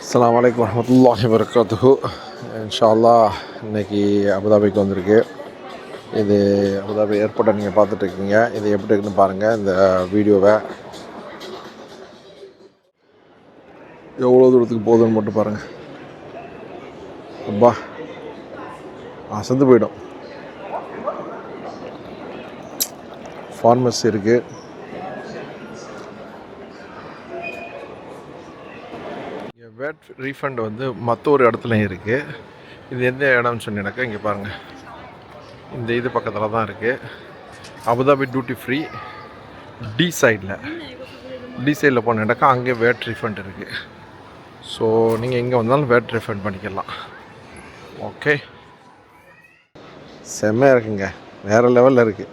அஸ்ஸலாமு அலைக்கும் வரஹ்மத்துல்லாஹி வபரகாத்துஹு. இன்ஷாஅல்லாஹ் இன்றைக்கி அபுதாபிக்கு வந்திருக்கு. இது அபுதாபி ஏர்போர்ட்டை நீங்கள் பார்த்துட்ருக்கீங்க. இது எப்படி இருக்குன்னு பாருங்கள். இந்த வீடியோவை எவ்வளோ தூரத்துக்கு போகுதுன்னு மட்டும் பாருங்கள். அப்பா அசந்து போயிடும். ஃபார்மசி இருக்குது. வேட் ரீஃபண்ட் வந்து மற்ற ஒரு இடத்துலையும் இருக்குது. இது எந்த இடம்னு சொன்னீங்கன்னாக்கா இங்கே பாருங்கள், இந்த இது பக்கத்தில் தான் இருக்குது. அபுதாபி டியூட்டி ஃப்ரீ டி சைடில் போனேன்னாக்கா அங்கே வேட் ரீஃபண்ட் இருக்குது. ஸோ நீங்கள் எங்கே வந்தாலும் வேட் ரீஃபண்ட் பண்ணிக்கலாம். ஓகே, செம்மையாக இருக்குங்க, வேறு லெவலில் இருக்குது.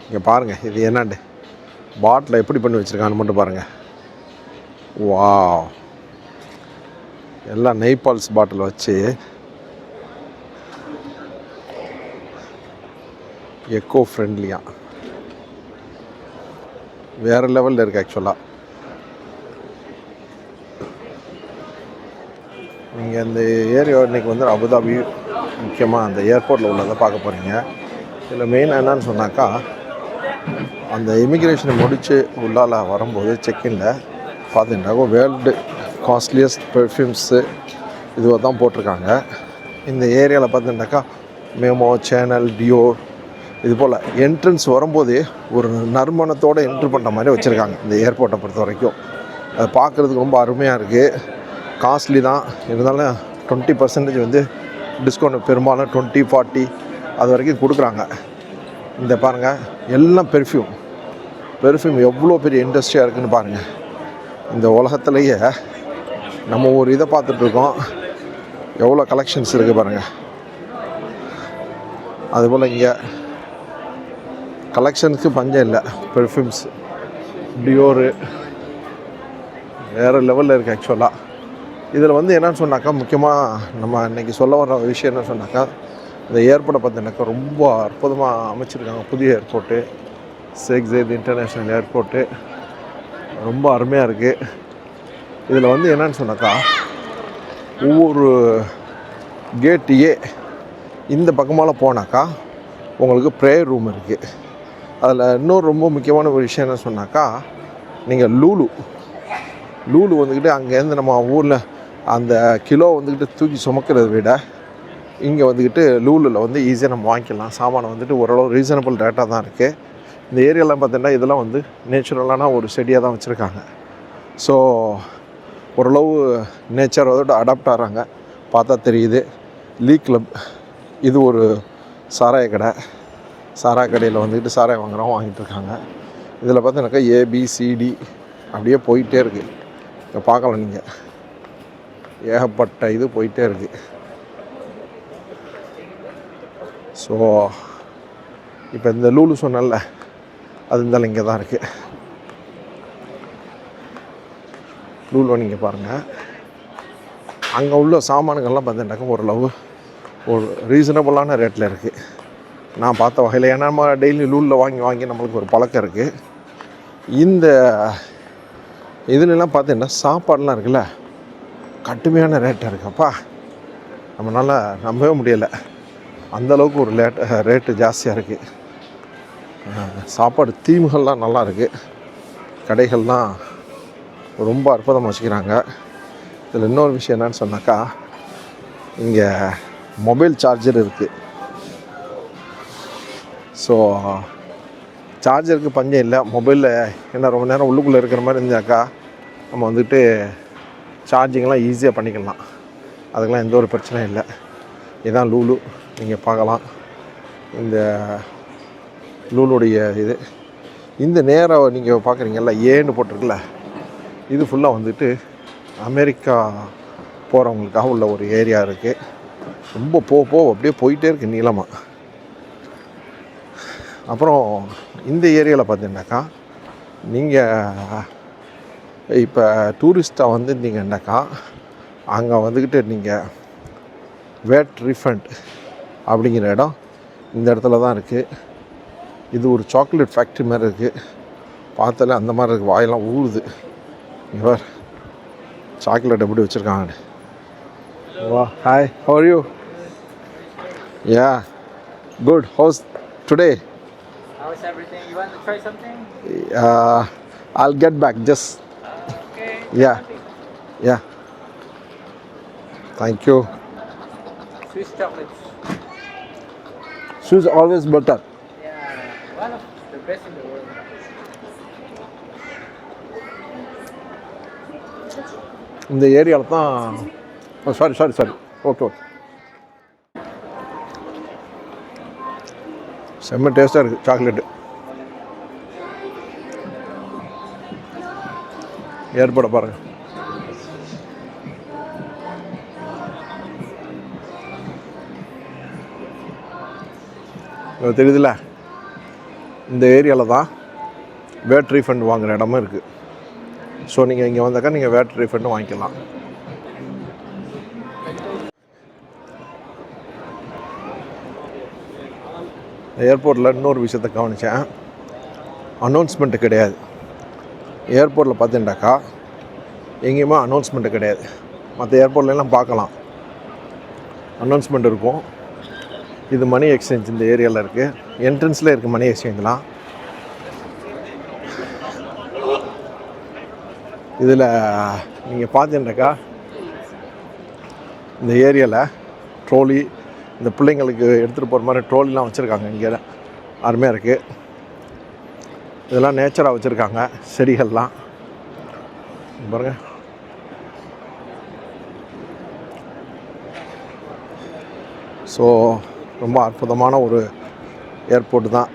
இங்கே பாருங்கள், இது என்னாண்டு பாட்டில் எப்படி பண்ணி வச்சுருக்கான்னு மட்டும் பாருங்கள். வாவ், எல்லாம் நெய்பால்ஸ் பாட்டில் வச்சு எக்கோ ஃப்ரெண்ட்லியாக வேறு லெவலில் இருக்குது. ஆக்சுவலாக நீங்கள் இந்த ஏரியா இன்றைக்கி வந்து அபுதாபி முக்கியமாக அந்த ஏர்போர்ட்டில் உள்ளதை பார்க்க போகிறீங்க. இதில் மெயின் என்னன்னு சொன்னாக்கா, அந்த இமிக்ரேஷனை முடித்து உள்ளால் வரும்போது செக்இனில் பார்த்தீங்கன்னாக்கா வேர்ல்டு காஸ்ட்லியஸ்ட் பெர்ஃப்யூம்ஸு இதுவாக தான் போட்டிருக்காங்க. இந்த ஏரியாவில் பார்த்தீங்கன்னாக்கா மேமோ, சேனல், டியோர் இது போல் என்ட்ரன்ஸ் வரும்போதே ஒரு நறுமணத்தோடு என்ட்ரு பண்ணுற மாதிரி வச்சுருக்காங்க. இந்த ஏர்போர்ட்டை பொறுத்த வரைக்கும் அது பார்க்குறதுக்கு ரொம்ப அருமையாக இருக்குது. காஸ்ட்லி தான், இருந்தாலும் 20% வந்து டிஸ்கவுண்ட் பெரும்பாலும் 20-40 அது வரைக்கும் கொடுக்குறாங்க. இந்த பாருங்கள், எல்லாம் பெர்ஃப்யூம் எவ்வளோ பெரிய இண்டஸ்ட்ரியாக இருக்குதுன்னு பாருங்கள். இந்த உலகத்துலேயே நம்ம ஒரு இதை பார்த்துட்ருக்கோம், எவ்வளோ கலெக்ஷன்ஸ் இருக்குது பாருங்கள். அதுபோல் இங்கே கலெக்ஷனுக்கு பஞ்சம் இல்லை. பெர்ஃப்யூம்ஸ், டியோரு வேறு லெவலில் இருக்குது. ஆக்சுவலாக இதில் வந்து என்னென்னு சொன்னாக்கா, முக்கியமாக நம்ம இன்றைக்கி சொல்ல வர விஷயம் என்ன சொன்னாக்கா, இந்த ஏர்போர்ட்டை பார்த்தீங்கன்னாக்கா ரொம்ப அற்புதமாக அமைச்சிருக்காங்க. புதிய ஏர்போர்ட்டு, ஷேக் ஜயத் இன்டர்நேஷ்னல் ஏர்போர்ட்டு ரொம்ப அருமையாக இருக்குது. இதில் வந்து என்னென்னு சொன்னாக்கா, ஒவ்வொரு கேட்டையே இந்த பக்கமால் போனாக்கா உங்களுக்கு ப்ரேயர் ரூம் இருக்குது. அதில் இன்னொரு ரொம்ப முக்கியமான ஒரு விஷயம் என்ன சொன்னாக்கா, நீங்கள் லூலு வந்துக்கிட்டு அங்கேருந்து நம்ம ஊரில் அந்த கிலோ வந்துக்கிட்டு தூக்கி சுமக்கிறத விட இங்கே வந்துக்கிட்டு லூலில் வந்து ஈஸியாக நம்ம வாங்கிக்கலாம். சாமானை வந்துட்டு ஓரளவு ரீசனபிள் ரேட்டாக தான் இருக்குது. இந்த ஏரியாலாம் பார்த்தீங்கன்னா இதெல்லாம் வந்து நேச்சுரலான ஒரு செடியாக தான் வச்சுருக்காங்க. ஸோ ஓரளவு நேச்சரோட அடாப்ட் ஆகிறாங்க, பார்த்தா தெரியுது. லீ கிளப் இது ஒரு சாராய கடையில் வந்துக்கிட்டு சாராயம் வாங்கிட்டு இருக்காங்க. இதில் பார்த்தீங்கன்னாக்கா ABCD அப்படியே போயிட்டே இருக்குது. இங்கே பார்க்கலாம் நீங்கள், ஏகப்பட்ட இது போயிட்டே இருக்குது. ஸோ இப்போ இந்த லூலு சொன்னல, அது இருந்தாலும் இங்கே தான் இருக்குது. லூலு நீங்கள் பாருங்கள், அங்கே உள்ள சாமான்கள்லாம் பார்த்தீங்கன்னாக்கா ஓரளவு ஒரு ரீசனபுளான ரேட்டில் இருக்குது நான் பார்த்த வகையில். ஏன்னா நம்ம டெய்லி லூலில் வாங்கி நம்மளுக்கு ஒரு பழக்கம் இருக்குது. இந்த இதுலலாம் பார்த்தீங்கன்னா சாப்பாடெலாம் இருக்குல்ல, கடுமையான ரேட்டாக இருக்குப்பா. நம்மளால் நம்பவே முடியலை, அந்தளவுக்கு ஒரு ரேட்டு ஜாஸ்தியாக இருக்குது. சாப்பாடு தீமுகள்லாம் நல்லா இருக்குது, கடைகள்லாம் ரொம்ப அற்புதமாக வச்சுக்கிறாங்க. இதில் இன்னொரு விஷயம் என்னன்னு சொன்னாக்கா, இங்கே மொபைல் சார்ஜர் இருக்குது. ஸோ சார்ஜருக்கு பஞ்சம் இல்லை. மொபைலில் என்ன ரொம்ப நேரம் உள்ளுக்குள்ளே இருக்கிற மாதிரி இருந்தாக்கா நம்ம வந்துட்டு சார்ஜிங்லாம் ஈஸியாக பண்ணிக்கலாம். அதுக்கெலாம் எந்த ஒரு பிரச்சனையும் இல்லை. இதுதான் லூலு, நீங்கள் பார்க்கலாம். இந்த லூலுடைய இது இந்த நேரம் நீங்கள் பார்க்குறீங்கல்ல, ஏன்னு போட்டிருக்குல்ல, இது ஃபுல்லாக வந்துட்டு அமெரிக்கா போகிறவங்களுக்காக உள்ள ஒரு ஏரியா இருக்குது. ரொம்ப அப்படியே போயிட்டே இருக்குது நீளமாக. அப்புறம் இந்த ஏரியாவில் பார்த்தீங்கன்னாக்கா, நீங்கள் இப்போ டூரிஸ்ட்டாக வந்துருந்தீங்கன்னாக்கா அங்கே வந்துக்கிட்டு நீங்கள் வேட் ரீஃபண்ட் அப்படிங்கிற இடம் இந்த இடத்துல தான் இருக்குது. இது ஒரு சாக்லேட் ஃபேக்ட்ரி மாதிரி இருக்குது. பார்த்தாலே அந்த மாதிரி இருக்குது, வாயெல்லாம் ஊறுது. இங்கே சாக்லேட் எப்படி வச்சுருக்காங்க. வா, hi, how are you? Yeah, good. How's today? How's everything? You want to try something? I'll get back. Just Okay. yeah, yeah. Thank you. Swiss chocolates. Shoes always better. Yeah, one of the best in the world. இந்த ஏரியாவில் தான். Sorry okay. செம்ம டேஸ்ட்டாக இருக்குது chocolate. ஏற்பட பாருங்கள். தெரியுதுல்ல, இந்த ஏரியாவில் தான் வேட் ரீஃபண்ட் வாங்குகிற இடமும் இருக்குது. ஸோ நீங்கள் இங்கே வந்தாக்கா நீங்கள் வேட் ரீஃபண்டும் வாங்கிக்கலாம். ஏர்போர்ட்டில் இன்னொரு விஷயத்தை கவனித்தேன். அனௌன்ஸ்மெண்ட்டு கிடையாது. ஏர்போர்ட்டில் பார்த்தீங்கன்னாக்கா எங்கேயுமே அனௌன்ஸ்மெண்ட்டு கிடையாது. மற்ற ஏர்போர்ட்லாம் பார்க்கலாம், அனௌன்ஸ்மெண்ட் இருக்கும். இது மணி எக்ஸ்சேஞ்ச் இந்த ஏரியாவில் இருக்குது. என்ட்ரன்ஸில் இருக்குது மணி எக்ஸ்சேஞ்செலாம். இதில் நீங்கள் பார்த்தீங்கன்னாக்கா இந்த ஏரியாவில் ட்ரோலி, இந்த பிள்ளைங்களுக்கு எடுத்துகிட்டு போகிற மாதிரி ட்ரோலிலாம் வச்சுருக்காங்க. இங்கே அருமையாக இருக்குது. இதெல்லாம் நேச்சராக வச்சுருக்காங்க, செடிகள்லாம் பாருங்க. ஸோ ரொம்ப அற்புதமான ஒரு ஏர்போர்ட்டு தான்.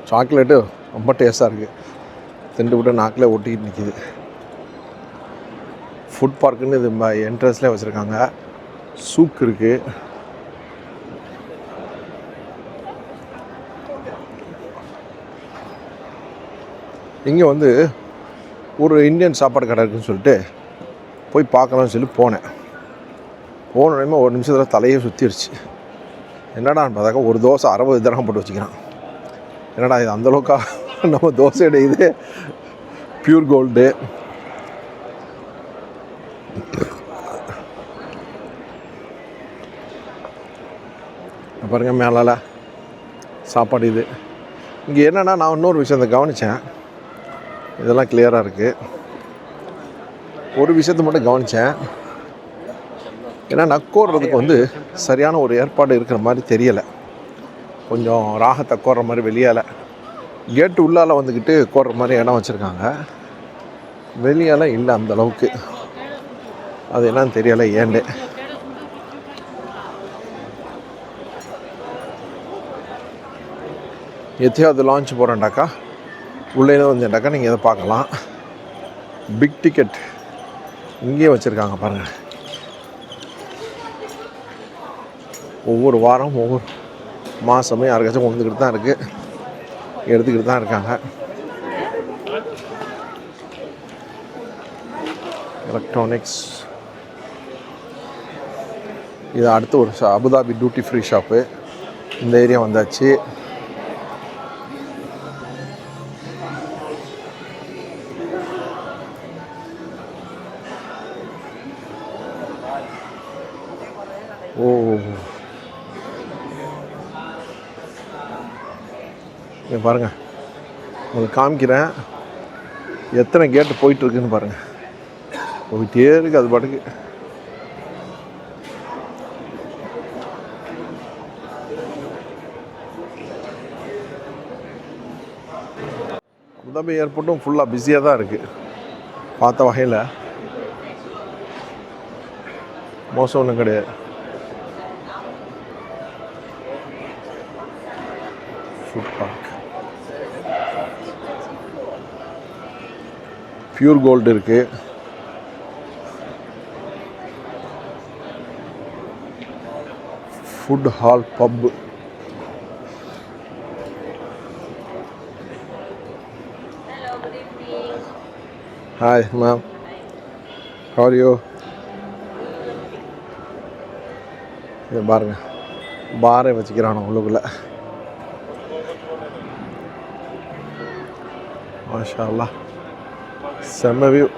சாக்லேட்டு ரொம்ப டேஸ்ட்டாக இருக்குது. திண்டு விட்டு நாக்கில் ஒட்டிக்கிட்டு நிற்கிது. ஃபுட் பார்க்குன்னு இது என்ட்ரன்ஸ்லேயே வச்சுருக்காங்க. சூக் இருக்குது. இங்கே வந்து ஒரு இந்தியன் சாப்பாடு கடை இருக்குதுன்னு சொல்லிட்டு போய் பார்க்கலாம்னு சொல்லி போனேன். போனோடனே ஒரு நிமிஷத்தில் தலையே சுற்றிடுச்சு. என்னடான்னு பார்த்தாக்கா ஒரு தோசை 60 திரகம் போட்டு வச்சுக்கிறான். என்னடா இது அந்தளவுக்கா நம்ம தோசையோட இது பியூர் கோல்டு. பாருங்கள் மேலால் சாப்பாடு. இது இங்கே என்னென்னா நான் இன்னொரு விஷயத்தை கவனித்தேன். இதெல்லாம் கிளியராக இருக்குது. ஒரு விஷயத்தை மட்டும் கவனித்தேன். ஏன்னா நக்கோடுறதுக்கு வந்து சரியான ஒரு ஏற்பாடு இருக்கிற மாதிரி தெரியலை. கொஞ்சம் ராகத்தை கோர்ற மாதிரி வெளியால் கேட்டு உள்ளால் வந்துக்கிட்டு கோர்ற மாதிரி இடம் வச்சுருக்காங்க. வெளியால் இல்லை அந்தளவுக்கு. அது என்னன்னு தெரியலை ஏண்டு. எத்தையாவது லான்ச் போகிறேன்டாக்கா உள்ளே வந்துட்டாக்கா நீங்கள் இதை பார்க்கலாம். பிக் டிக்கெட் இங்கேயே வச்சுருக்காங்க பாருங்கள். ஒவ்வொரு வாரம் ஒவ்வொரு மாதமும் யாருக்காச்சும் வந்துக்கிட்டு தான் இருக்குது, எடுத்துக்கிட்டு தான் இருக்காங்க. எலக்ட்ரானிக்ஸ். இது அடுத்து ஒரு அபுதாபி டியூட்டி ஃப்ரீ ஷாப்பு. இந்த ஏரியா வந்தாச்சு. ஓ, இங்கே பாருங்கள், உங்களுக்கு காமிக்கிறேன் எத்தனை கேட்டு போயிட்டுருக்குன்னு பாருங்கள். போயிட்டே இருக்குது அது பாட்டுக்கு. அபுதாபி ஏர்போர்ட்டும் ஃபுல்லாக பிஸியாக தான் இருக்குது. பார்த்த வகையில் மோசம் ஒன்றும் கிடையாது. ஃபுட் பார்க், பியூர் கோல்டு இருக்குது. ஃபுட் ஹால், பப்பு. Hi ma'am, how are you? இது பாருங்க, பாரை வச்சுக்கிறானோ உள்ளுக்குள்ள. மாஷா அல்லாஹ், செம்ம வியூ.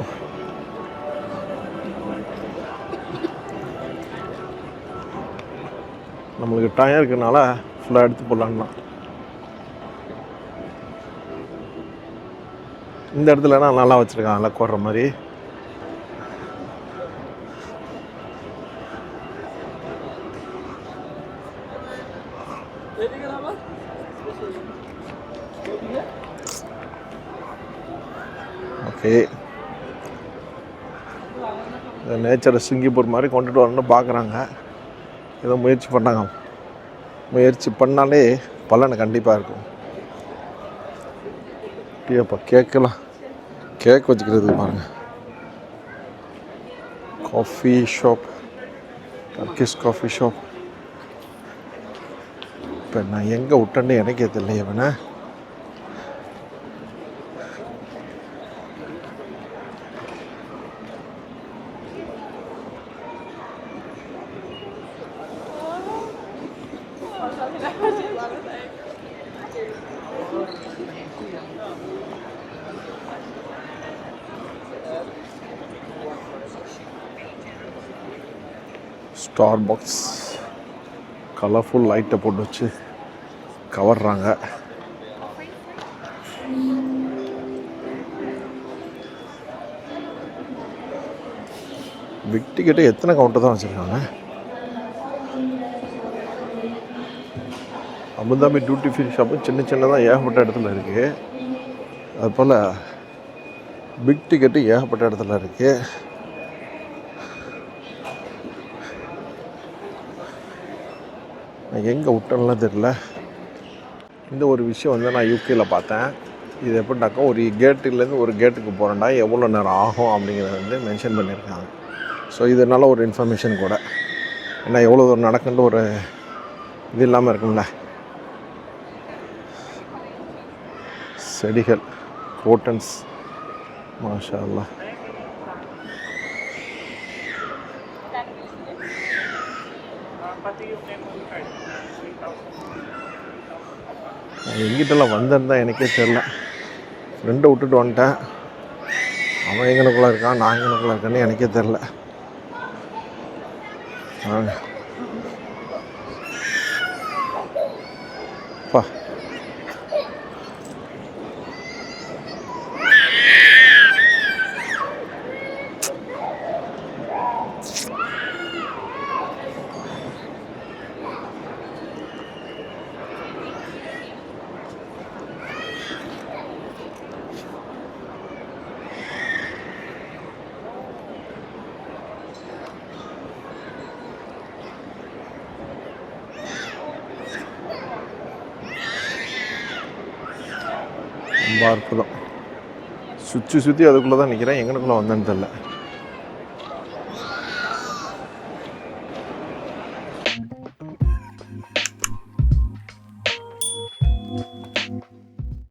நம்மளுக்கு டைம் இருக்கிறதுனால ஃபுல்லாக எடுத்து போடலான்னா. இந்த இடத்துலனா நல்லா வச்சுருக்காங்க, நல்லா கோர்ற மாதிரி. ஓகே, நேச்சரை சிங்கப்பூர் மாதிரி கொண்டுட்டு வரணும்னு பார்க்குறாங்க. ஏதோ முயற்சி பண்ணாங்க. முயற்சி பண்ணாலே பலன் கண்டிப்பாக இருக்கும். இப்போ கேட்கலாம், கேக் வச்சுக்கிறதுக்கு பாருங்கள். Coffee shop, Turkish coffee shop. இப்போ நான் எங்கே விட்டேன்னு எனக்கே தெரியல. இவனை ஸ்டார் பாக்ஸ் கலர்ஃபுல் லைட்டை போட்டு வச்சு கவர்றாங்க. பிக் டிக்கெட்டு எத்தனை கவுண்டர் தான் வச்சுருக்காங்க. அபுதாபி டியூட்டி ஃப்ரீ ஷாப்பு சின்ன சின்னதாக ஏகப்பட்ட இடத்துல இருக்குது. அதுபோல் பிக் டிக்கெட்டு ஏகப்பட்ட இடத்துல இருக்குது. எங்கே விட்டேன்லாம் தெரில. இந்த ஒரு விஷயம் வந்து நான் யூகேயில் பார்த்தேன். இது எப்படின்னாக்கா, ஒரு கேட்டுலேருந்து ஒரு கேட்டுக்கு போகிறேன்டா எவ்வளோ நேரம் ஆகும் அப்படிங்கிறத வந்து மென்ஷன் பண்ணியிருக்காங்க. ஸோ இதனால ஒரு இன்ஃபர்மேஷன் கூட, ஏன்னா எவ்வளோ தூரம் நடக்குன்னு ஒரு இது இல்லாமல் இருக்கும்ல. செடிகள், கோட்டன்ஸ், மாஷா அல்லாஹ். எங்கிட்டலாம் வந்திருந்தா எனக்கே தெரில. ஃப்ரெண்டை விட்டுட்டு வந்துட்டேன். அவன் எங்கனுக்குள்ளே இருக்கான், நான் எங்கனுக்குள்ளே இருக்கேன்னு எனக்கே தெரில. பா, ரொம்ப அற்புதம். சுற்றி அதுக்குள்ளே தான் நிற்கிறேன். எங்கனுக்குள்ளே வந்தேன்னு தெரில.